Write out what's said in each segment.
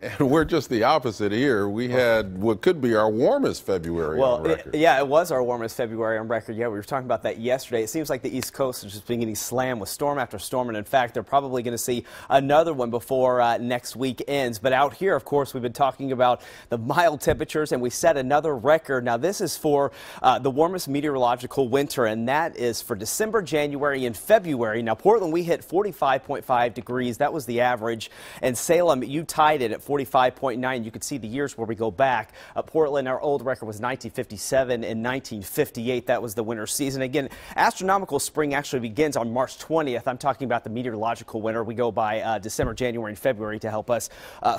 And we're just the opposite here. We had what could be our warmest February on record. Yeah, it was our warmest February on record. Yeah, we were talking about that yesterday. It seems like the East Coast is just being getting slammed with storm after storm. And in fact, they're probably going to see another one before next week ends. But out here, of course, we've been talking about the mild temperatures, and we set another record. Now, this is for the warmest meteorological winter, and that is for December, January, and February. Now, Portland, we hit 45.5 degrees. That was the average. And Salem, you tied it at 45.9. You can see the years where we go back. Portland, our old record was 1957 and 1958. That was the winter season. Again, astronomical spring actually begins on March 20th. I'm talking about the meteorological winter. We go by December, January, and February to help us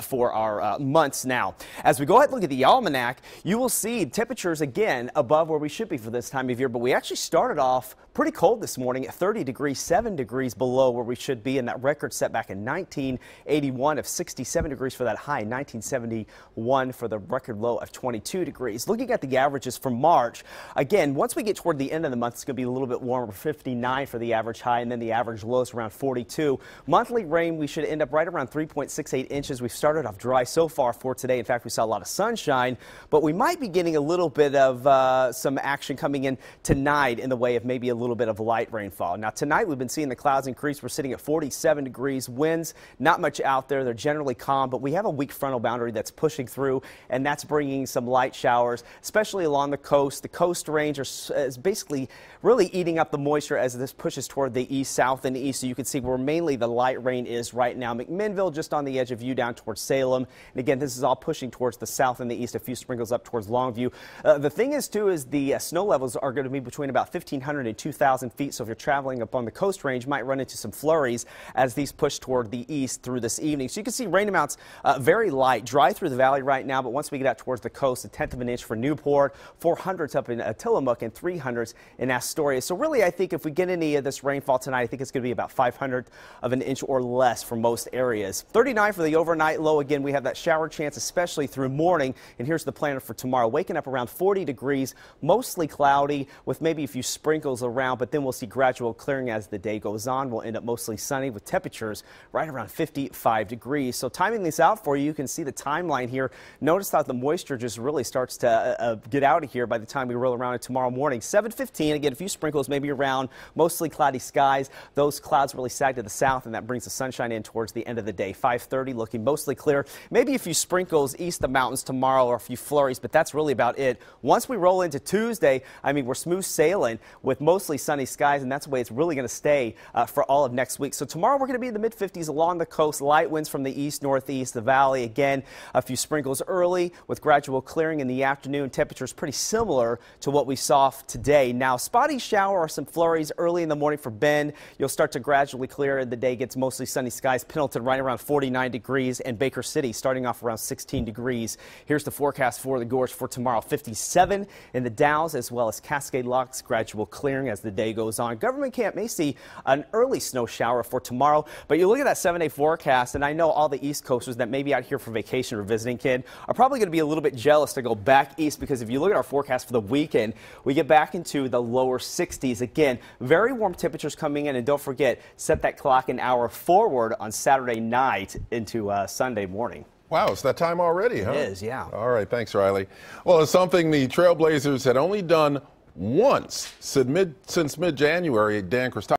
for our months now. As we go ahead and look at the almanac, you will see temperatures again above where we should be for this time of year, but we actually started off pretty cold this morning at 30 degrees, 7 degrees below where we should be, and that record set back in 1981 of 67 degrees for that high, 1971 for the record low of 22 degrees. Looking at the averages for March, again, once we get toward the end of the month, it's going to be a little bit warmer, 59 for the average high, and then the average low is around 42. Monthly rain, we should end up right around 3.68 inches. We've started off dry so far for today. In fact, we saw a lot of sunshine, but we might be getting a little bit of some action coming in tonight in the way of maybe a little bit of light rainfall. Now tonight we've been seeing the clouds increase. We're sitting at 47 degrees. Winds not much out there. They're generally calm, but we have a weak frontal boundary that's pushing through, and that's bringing some light showers, especially along the coast. The coast range is basically really eating up the moisture as this pushes toward the east, south, and east. So you can see where mainly the light rain is right now. McMinnville just on the edge of view down towards Salem. And again, this is all pushing towards the south and the east. A few sprinkles up towards Longview. The thing is too is the snow levels are going to be between about 1,500 and 2,000 feet. So if you're traveling up on the coast range, you might run into some flurries as these push toward the east through this evening. So you can see rain amounts very light, dry through the valley right now. But once we get out towards the coast, 1/10 of an inch for Newport, 400s up in Tillamook, and 300s in Astoria. So really, I think if we get any of this rainfall tonight, I think it's going to be about 500 of an inch or less for most areas. 39 for the overnight low. Again, we have that shower chance, especially through morning. And here's the plan for tomorrow. Waking up around 40 degrees, mostly cloudy with maybe a few sprinkles around, but then we'll see gradual clearing as the day goes on. We'll end up mostly sunny with temperatures right around 55 degrees. So timing this out for you, you can see the timeline here. Notice that the moisture just really starts to get out of here by the time we roll around it tomorrow morning. 7:15, again, a few sprinkles maybe around, mostly cloudy skies. Those clouds really sag to the south, and that brings the sunshine in towards the end of the day. 5:30 looking mostly clear. Maybe a few sprinkles east of the mountains tomorrow or a few flurries, but that's really about it. Once we roll into Tuesday, I mean, we're smooth sailing with mostly sunny skies, and that's the way it's really going to stay for all of next week. So tomorrow we're going to be in the mid-50s along the coast. Light winds from the east, northeast, the valley. Again, a few sprinkles early with gradual clearing in the afternoon. Temperatures pretty similar to what we saw today. Now, spotty shower or some flurries early in the morning for Bend. You'll start to gradually clear, and the day gets mostly sunny skies. Pendleton right around 49 degrees, and Baker City starting off around 16 degrees. Here's the forecast for the Gorge for tomorrow. 57 in the Dalles, as well as Cascade Locks. Gradual clearing as the day goes on. Government Camp may see an early snow shower for tomorrow, but you look at that 7-day forecast, and I know all the East Coasters that may be out here for vacation or visiting, kid, are probably going to be a little bit jealous to go back east, because if you look at our forecast for the weekend, we get back into the lower 60s. Again, very warm temperatures coming in, and don't forget, set that clock an hour forward on Saturday night into Sunday morning. Wow, it's that time already, huh? It is, yeah. All right, thanks, Riley. Well, it's something the Trailblazers had only done once since mid-January. Dan Christopher